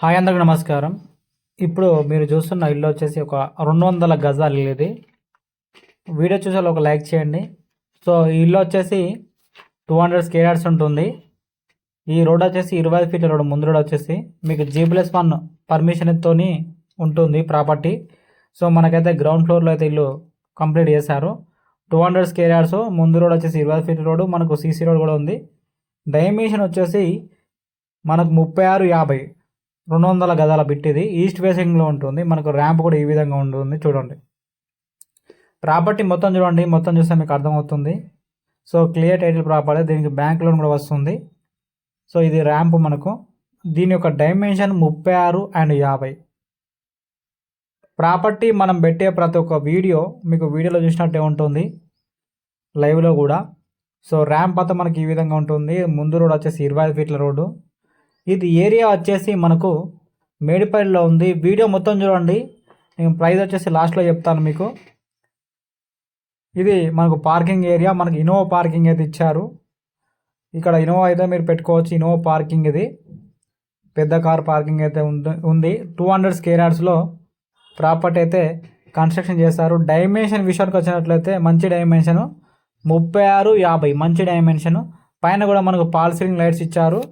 Hi అందరికి నమస్కారం. ఇప్పుడు మీరు చూస్తున్న ఇల్లు వచ్చేసి ఒక 200 గజాలు ఇల్లు ఇది. వీడియో చూసాక ఒక లైక్ చేయండి. సో ఈ ఇల్లు వచ్చేసి 200 స్క్వేర్ యార్డ్స్ ఉంటుంది. ఈ రోడ్ వచ్చేసి 25 ఫీట్ల రోడ్, ముందు రోడ్ వచ్చేసి మీకు G+1 పర్మిషన్తో ఉంటుంది ప్రాపర్టీ. సో మనకైతే గ్రౌండ్ ఫ్లోర్లో అయితే ఇల్లు కంప్లీట్ చేశారు. 200 స్క్వేర్ యార్డ్స్, ముందు రోడ్ వచ్చేసి 25 ఫీట్ల రోడ్, మనకు సీసీ రోడ్ కూడా ఉంది. డైమెన్షన్ వచ్చేసి మనకు 36-50 200 గజాల బిట్ ఇది. ఈస్ట్ ఫేసింగ్లో ఉంటుంది. మనకు ర్యాంప్ కూడా ఈ విధంగా ఉంటుంది. చూడండి ప్రాపర్టీ మొత్తం చూడండి, మొత్తం చూస్తే మీకు అర్థమవుతుంది. సో క్లియర్ టైటిల్ ప్రాపర్టీ, దీనికి బ్యాంక్ లోన్ కూడా వస్తుంది. సో ఇది ర్యాంప్ మనకు. దీని యొక్క డైమెన్షన్ 36-50. ప్రాపర్టీ మనం పెట్టే ప్రతి ఒక్క వీడియో మీకు వీడియోలో చూసినట్టే ఉంటుంది, లైవ్లో కూడా. సో ర్యాంప్ అంతా మనకి ఈ విధంగా ఉంటుంది. ముందు రోడ్ వచ్చేసి 25 ఫీట్ల రోడ్డు. ఇది ఏరియా వచ్చేసి మనకు మేడిపల్లిలో ఉంది. వీడియో మొత్తం చూడండి, నేను ప్రైస్ వచ్చేసి లాస్ట్లో చెప్తాను మీకు. ఇది మనకు పార్కింగ్ ఏరియా, మనకి ఇన్నోవా పార్కింగ్ అయితే ఇచ్చారు. ఇక్కడ ఇన్నోవా అయితే మీరు పెట్టుకోవచ్చు. ఇన్నోవా పార్కింగ్ ఇది, పెద్ద కార్ పార్కింగ్ అయితే ఉంది. 200 స్క్వేర్ యార్డ్స్లో ప్రాపర్టీ అయితే కన్స్ట్రక్షన్ చేస్తారు. డైమెన్షన్ విషయానికి వచ్చినట్లయితే మంచి డైమెన్షను 36-50, మంచి డైమెన్షను. పైన కూడా మనకు పాల్ సీలింగ్ లైట్స్ ఇచ్చారు.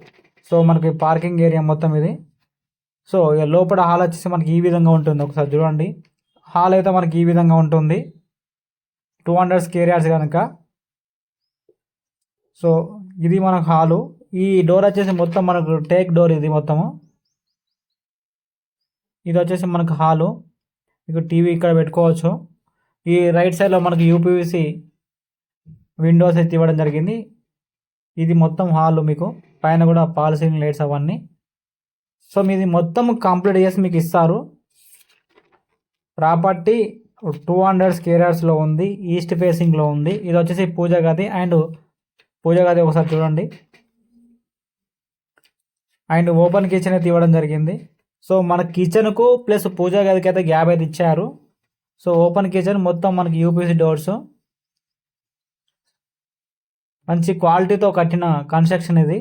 సో మనకి పార్కింగ్ ఏరియా మొత్తం ఇది. సో ఇక లోపల హాల్ వచ్చేసి మనకి ఈ విధంగా ఉంటుంది. ఒకసారి చూడండి, హాల్ అయితే మనకి ఈ విధంగా ఉంటుంది 200 స్క్వేర్ యార్డ్స్ కనుక. సో ఇది మనకు హాలు. ఈ డోర్ వచ్చేసి మొత్తం మనకు టేక్ డోర్ ఇది మొత్తము. ఇది వచ్చేసి మనకు హాలు. మీకు టీవీ ఇక్కడ పెట్టుకోవచ్చు. ఈ రైట్ సైడ్లో మనకి యూపీవీసీ విండోస్ అయితే ఇవ్వడం జరిగింది. ఇది మొత్తం హాల్. మీకు పైన కూడా పాల్ సీలింగ్ లైట్స్ అవన్నీ. సో మీది మొత్తం కంప్లీట్ చేసి మీకు ఇస్తారు. ప్రాపర్టీ 200 స్క్వేర్ యార్డ్స్లో ఉంది, ఈస్ట్ ఫేసింగ్లో ఉంది. ఇది వచ్చేసి పూజ గది. అండ్ పూజ గది ఒకసారి చూడండి. అండ్ ఓపెన్ కిచెన్ అయితే ఇవ్వడం జరిగింది. సో మన కిచెన్కు ప్లస్ పూజ గదికి అయితే గ్యాప్ అయితే ఇచ్చారు. సో ఓపెన్ కిచెన్ మొత్తం మనకి యూపీసీ డోర్స్, మంచి క్వాలిటీతో కట్టిన కన్స్ట్రక్షన్ ఇది.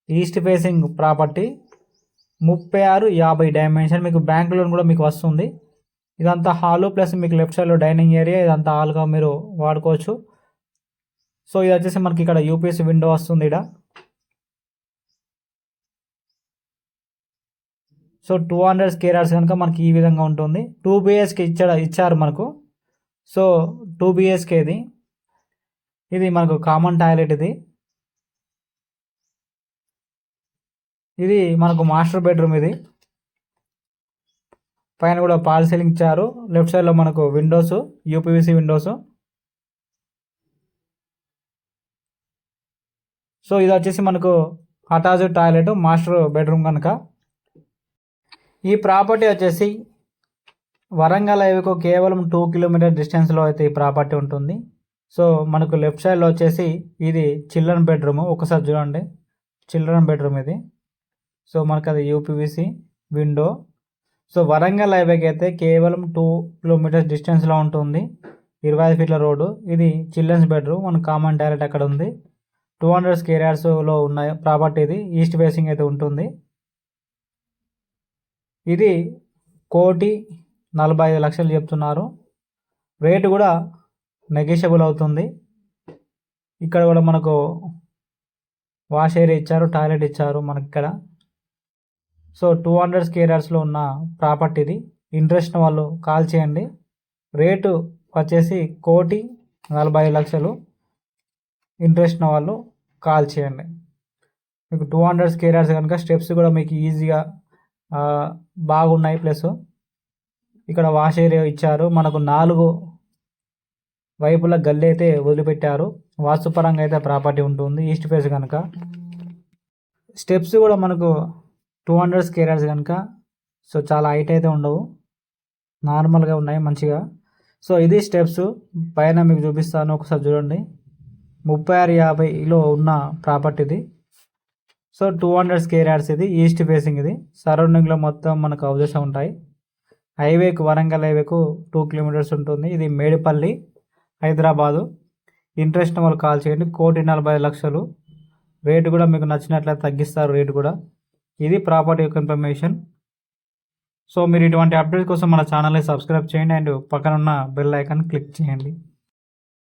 East facing property 36-50 dimension. మీకు బ్యాంక్ లోన్ కూడా మీకు వస్తుంది. ఇదంతా హాలు ప్లస్ మీకు లెఫ్ట్ సైడ్లో డైనింగ్ ఏరియా, ఇదంతా హాల్గా మీరు వాడుకోవచ్చు. సో ఇది వచ్చేసి మనకి ఇక్కడ యూపీఎస్ విండో వస్తుంది ఇక్కడ. సో 200 స్క్వేర్ యార్డ్స్ కనుక మనకి ఈ విధంగా ఉంటుంది. 2 BHK ఇచ్చారు మనకు. సో 2 BHK ఇది మనకు కామన్ టాయిలెట్ ఇది. ఇది మనకు మాస్టర్ బెడ్రూమ్ ఇది. పైన కూడా పాల్ సీలింగ్ ఇచ్చారు. లెఫ్ట్ సైడ్లో మనకు విండోస్, యూపీవీసీ విండోస్. సో ఇది వచ్చేసి మనకు అటాచ్డ్ టాయిలెట్, మాస్టర్ బెడ్రూమ్ కనుక. ఈ ప్రాపర్టీ వచ్చేసి వరంగల్ హైవేకు కేవలం 2 కిలోమీటర్ డిస్టెన్స్లో అయితే ఈ ప్రాపర్టీ ఉంటుంది. సో మనకు లెఫ్ట్ సైడ్లో వచ్చేసి ఇది చిల్డ్రన్ బెడ్రూమ్. ఒకసారి చూడండి, చిల్డ్రన్ బెడ్రూమ్ ఇది. సో మనకు అది యూపీవీసీ విండో. సో వరంగల్ హైవేకి అయితే కేవలం 2 కిలోమీటర్స్ డిస్టెన్స్లో ఉంటుంది, 25 ఫీట్ల రోడ్డు. ఇది చిల్డ్రన్స్ బెడ్రూమ్, మన కామన్ టాయిలెట్ అక్కడ ఉంది. 200 స్క్వేర్ యార్డ్స్లో ఉన్న ప్రాపర్టీ ఇది. ఈస్ట్ ఫేసింగ్ అయితే ఉంటుంది. ఇది 1,45,00,000 చెప్తున్నారు. రేటు కూడా నెగోషియబుల్ అవుతుంది. ఇక్కడ కూడా మనకు వాష్ ఏరియా ఇచ్చారు, టాయిలెట్ ఇచ్చారు మనకి ఇక్కడ. సో 200 స్క్వేర్ యార్డ్స్లో ఉన్న ప్రాపర్టీది. ఇంట్రెస్ట్ వాళ్ళు కాల్ చేయండి. రేటు వచ్చేసి 1,45,00,000. ఇంట్రెస్ట్ వాళ్ళు కాల్ చేయండి. మీకు 200 స్క్వేర్ యార్డ్స్ కనుక స్టెప్స్ కూడా మీకు ఈజీగా బాగున్నాయి. ప్లస్ ఇక్కడ వాష్ ఏరియా ఇచ్చారు. మనకు 4 వైపుల గల్లీ అయితే వదిలిపెట్టారు. వాస్తుపరంగా అయితే ప్రాపర్టీ ఉంటుంది ఈస్ట్ ఫేస్ కనుక. స్టెప్స్ కూడా మనకు 200 స్క్వేర్ యార్డ్స్ కనుక సో చాలా హైట్ అయితే ఉండవు, నార్మల్గా ఉన్నాయి మంచిగా. సో ఇది స్టెప్స్. పైన మీకు చూపిస్తాను, ఒకసారి చూడండి. 36-50లో ఉన్న ప్రాపర్టీది. సో 200 స్క్వేర్ యార్డ్స్ ఇది. ఈస్ట్ ఫేసింగ్ ఇది. సరౌండింగ్లో మొత్తం మనకు హౌజెస్ ఉంటాయి. హైవేకు, వరంగల్ హైవేకు 2 కిలోమీటర్స్ ఉంటుంది. ఇది మేడిపల్లి, హైదరాబాదు. ఇంట్రెస్ట్ వాళ్ళు కాల్ చేయండి. 1,45,00,000. రేటు కూడా మీకు నచ్చినట్లయితే తగ్గిస్తారు రేటు కూడా. ఇది ప్రాపర్టీ యొక్క ఇన్ఫర్మేషన్. సో మీరు ఇటువంటి అప్డేట్ కోసం మన ఛానల్ని సబ్స్క్రైబ్ చేయండి అండ్ పక్కన ఉన్న బెల్ ఐకాన్ క్లిక్ చేయండి.